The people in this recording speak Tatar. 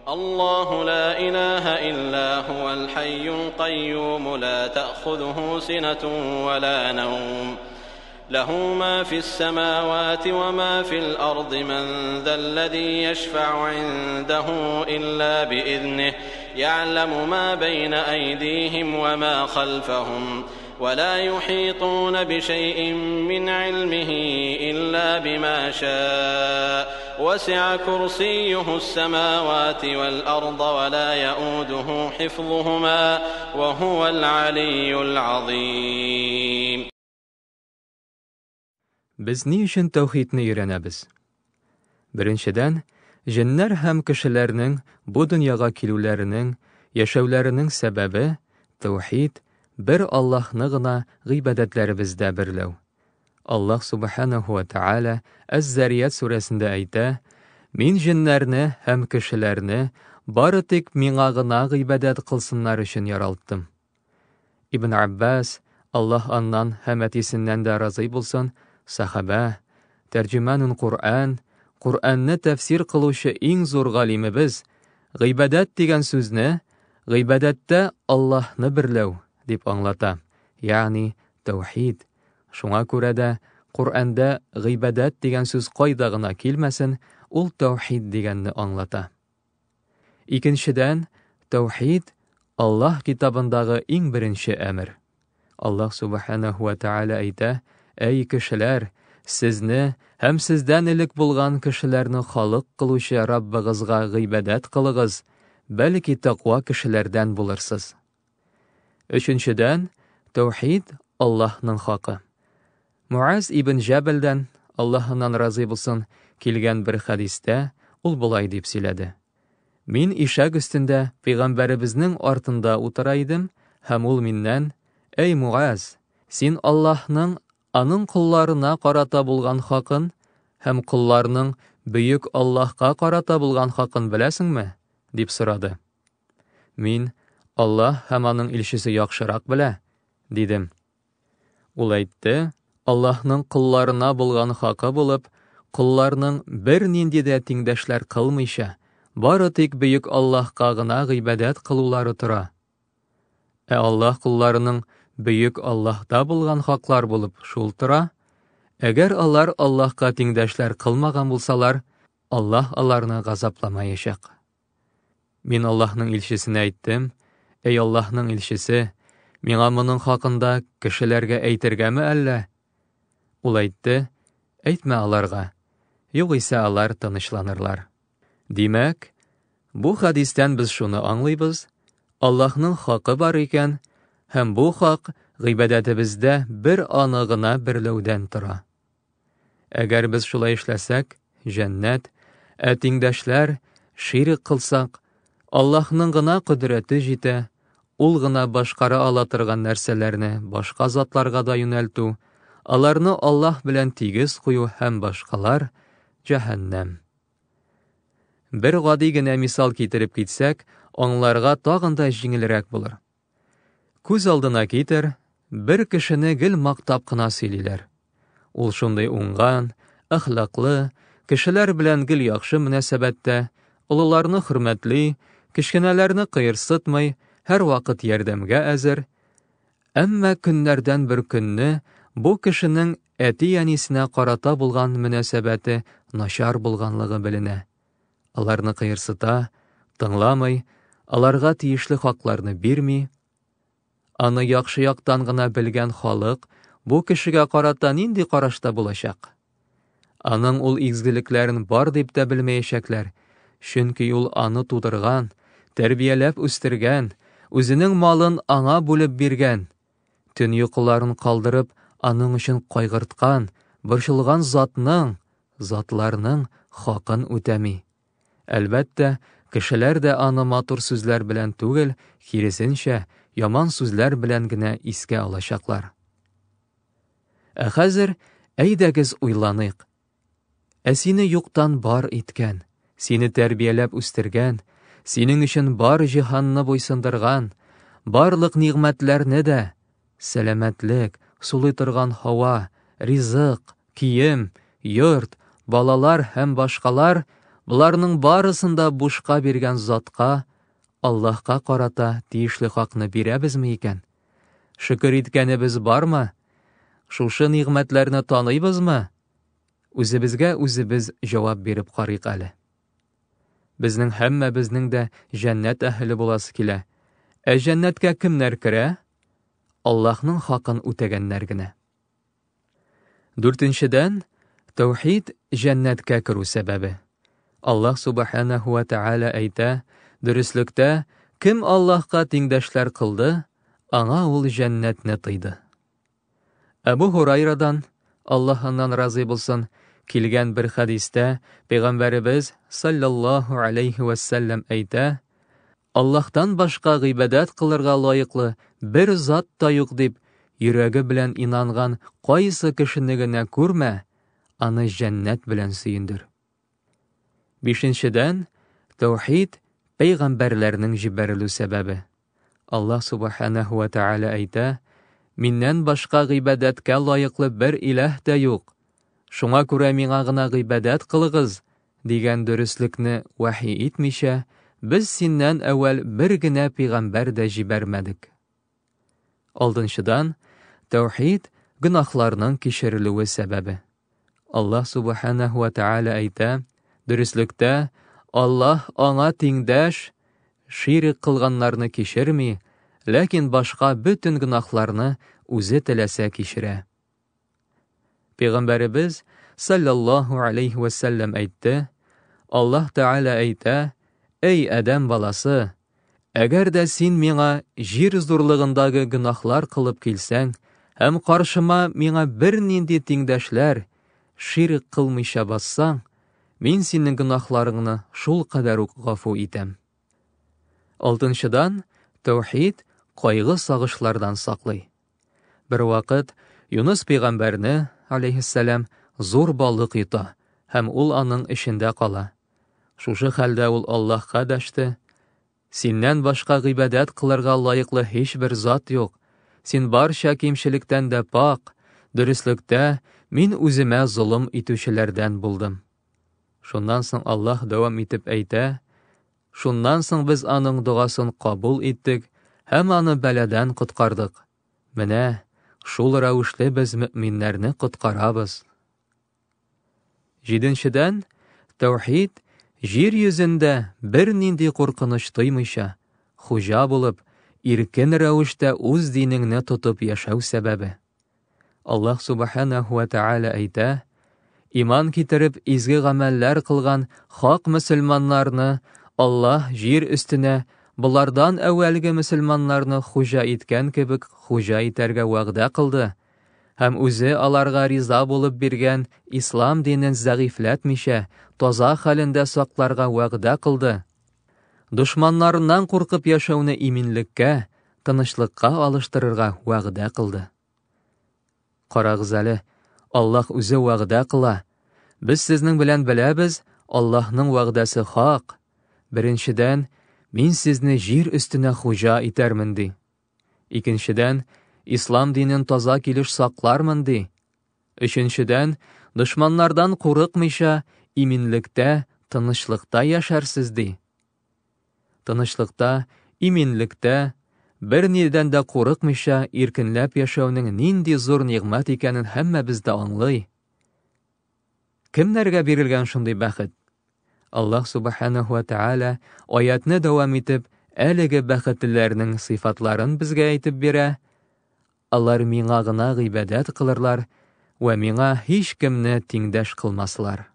الله لا إله إلا هو الحي القيوم لا تأخذه سنة ولا نوم له ما في السماوات وما في الأرض من ذا الذي يشفع عنده إلا بإذنه يعلم ما بين أيديهم وما خلفهم ولا يحيطون بشيء من علمه إلا بما شاء وسع كرسيه السماوات والأرض ولا يؤوده حفظهما وهو العلي العظيم. Biz ni üçün tawhidni öyrənəbiz? Birinçidən, jinlər həm kişilərinin bu dünyaga kilülərinin, yaşawlarının səbəbi tawhid, bir Allah'ını gına gıybadətlərimizdə birləw. Allah subhanahu wa ta'ala Az-Zariyat surasında ayta: "Min jinlərni həm kişilərni bari tek miňa gına gıybadat qılsınlar üçün yaraltdım." İbn Abbas, Allah ondan həm etisindən də razı bolsun, sahaba, tercümanun Kur'an, Kur'an'ni tafsir qiluvchi eng zo'r g'alimimiz, g'iybadat degan so'zni g'iybadatda Allohni birlaw deb anglata, ya'ni tawhid. Şuna ko'ra da Qur'onda g'iybadat degan so'z qoidag'ina kelmasin, ul tawhid deganni anglata. Ikkinchidan, tawhid Allah kitabındagi eng birinchi amr. Allah subhanahu wa ta'ala ayta: "Ey kishilar, sizni hem sizdan ilik bo'lgan kishilarni xoliq qiluvchi Rabbigizga g'iybadat qiling'iz, balki taqvo kishilardan bo'lursiz." Üçüncüden, tawhid Allah'ның haqqı. Muaz ibn Jabal'dan, Allah'ından razı bulsun, kelgan bir hadiste ul bulay deb söyledi: "Min işak üstünde Peygamberimizning ortında oturaydım, hem ul mindan: Ey Muaz, sen Allah'ның anın kullarına qarata bulgan haqqın, hem kullarının büyük Allah'a qarata bulgan haqqın bilesinmi?" deb soradı. Min: "Allah hem anın ilşisi yaxşırak bile," dedim. Ul aytdı: "Allah'ның kullarına bulgan haqqı bulup, kullarının bir nindi de tengdaşlar qılmıyşa, bari tek büyük Allah'a gına gıybadat qılulары tura. Allah kullarının büyük Allah'ta bulgan haqlar bulup şul tura, eğer alar Allah'a tengdaşlar qılmagan bulsalar, Allah alarını gazaplamayacak." Min Allah'ның ilşisine aytdım: "Ey Allah'ның ilşisi, miňa muның haqında kişilerge eytirgemi әллә?" Ul aytdı: "Aytma alarga, yog'isa alar tanışlanırlar." Demek, bu hadisten biz şunu anlaybız: Allah'ның haqqı var eken, hem bu haq gıybadatibizde bir anıgına birlewden tura. Eğer biz şulay işlesek, cennet, tengdaşlar, şirik qılsak, Allah'ның gına kudreti jite, ul gına başqara alatırgan narsalarni başqa zatlarga da yöneltü, alarni Allah bilen tigiz kuyu hem başqalar, cehennem. Bir gadigine misal kitirip gitsek, onlarga tağın da jingilrek bulur. Көз алдына китер, bir kişini gil maqtab qına söyleyler. Ул şunday uңgan, ahlaqlı, kişiler bilen gil yaxşı münasebette, ulularını hürmetli, kişkinelerini kıyırsıtmay, her vakit yardımga azir. Amma günlerden bir günni, bu kişinin eti yanisine qarata bulgan münasebeti naşar bulganlığı biline. Alarını kıyırsıta, tыңlamay, alarga tiyişli haqlarını birmi, Аны яхшы яктан гына белгән халык бу кешегә карата нинди карашта булачак? Аның ул изгелекләрен бар дип тә белмәячәкләр, чөнки ул аны тудырган, тәрбияләп үстергән, үзенең малын аңа бүлеп биргән, төн йокыларын калдырып, аның өчен кайгырткан, борчылган затларның хакын үтәми. Әлбәттә, кешеләр дә аны матур сүзләр белән түгел, киресенчә, yaman сүзләр белән генә искә алачаклар. Хәзер әйдәгез уйланыйк. Сине юктан бар иткән, сине тәрбияләп үстергән, синең өчен бар җиһанны буйсындырган, барлык ниғмәтләрне дә, сәламәтлек, сулый торган һава, ризык, кием, йорт, балалар һәм башкалар Буларның барысында бушка биргән затка, Аллаһка карата тиешле хакны бирәбезме икән? Шөкер иткәнебез бармы? Шушы ниғмәтләрне таныйбызмы? Үзебезгә үзебез җавап биреп карыйк әле. Безнең һәммәбезнең дә җәннәт әһле буласы килә. Җәннәткә кемнәр керә? Аллаһның хакын үтәгәннәр генә. 4-дән, тәүхид җәннәткә керү сәбәбе. Аллаһ субханаһу ва тааля әйтә, дөреслектә, кем Аллаһка тиңдәшләр кылды, аңа ул җәннәтне тыйды. Әбу Хурайрадан, Аллаһыннан разый булсын, килгән бер хадистә Пәйгамбәребез саллаллаһу алейхи ва саллям әйтә, Аллаһтан башка гыйбадәт кылырга лаеклы бер зат та юк дип, йөрәге белән инанган кайсы кешене генә күрмә, аны җәннәт белән сөендер. 5-дән, тәүхид пәйгамбәрләрнең җибәрелү сәбәбе. Аллаһ субханаһу ва тааля әйтә, миннән башка гыйбадәткә лаеклы бер иләһ дә юк. Шуңа күрә миңа гына гыйбадәт кылыгыз дигән дөреслекне вахи итмичә, без синнән әүвәл бер генә пәйгамбәр дә җибәрмәдек. 6-дан, тәүхид гөнаһларның кичерелүе сәбәбе. Аллаһ субханаһу ва тааля әйтә, дөреслектә, Аллаһ аңа тиңдәш, ширк кылганнарны кичерми, ләкин башка бөтен гөнаһларны үзе теләсә кичерә. Пәйгамбәребез саллаллаһу алейхи ва саллям әйтте, Аллаһ Тааля әйтә, «Эй Адәм баласы, әгәр дә син миңа җир зурлыгындагы гөнаһлар кылып килсәң, һәм каршыма миңа бер нинди тиңдәшләр, ширк кылмыйча бассаң, мин синең гөнаһларыңны шул кадәр үк гафу итәм». 6-дан, тәүхид кайгы сагышлардан саклый. Бер вакыт Юнус пәйгамбәрне, алейхиссалам, зур балык йота, һәм ул аның эчендә кала. Шушы хәлдә ул Аллаһка дәште, «Синнән башка гыйбадәт кылырга лаеклы һич бер зат юк. Син барча кимчелектән дә пак. Дөреслектә, мин үземә зулым итүчеләрдән булдым». Шуннан соң Аллаһ дәвам итеп әйтә, «Шуннан соң без аның дугасын кабул иттек һәм аны бәладән коткардык. Менә шул рәвешле без мөэминнәрне коткарабыз». 7-дән, тәүхид җир йөзендә бер нинди куркыныч тоймыйча, хуҗа булып, иркен рәвештә үз динеңне тотып яшәү сәбәбе. Аллаһ субханаһу ва тааля әйтә, иман китереп изге гамәлләр кылган хак мөселманнарны Аллаһ җир өстенә булардан әүвәлге мөселманнарны хуҗа иткән кебек хуҗа итәргә вәгъдә кылды, һәм үзе аларга риза булып биргән ислам динен зәгыйфләтмичә, таза хәлендә сакларга вәгъдә кылды. Дошманнарыннан куркып яшәүне иминлеккә, тынычлыкка алыштырырга вәгъдә кылды. Карагыз әле, Аллаһ үзе вәгъдә кыла. Без сезнең белән беләбез, Аллаһның вәгъдәсе хак. 1-дән, мин сезне җир өстенә хуҗа итәрмен ди. 2-дән, ислам динен таза килеш саклармын ди. 3-дән, дошманнардан курыкмыйча, иминлектә, тынычлыкта яшәрсез ди. Тынычлыкта, иминлектә, бер нидән дә курыкмыйча иркенләп яшәүнең нинди зур ниғмәт икәнен һәммәбез дә аңлый. Кемнәргә бирелгән шундый бәхет? Аллаһ субханаһу ва тааля аятны дәвам итеп, әлеге бәхетләрнең сыйфатларын безгә әйтеп бирә. Алар миңа гына гыйбадәт кылырлар ва миңа һич кемне тиңдәш кылмаслар.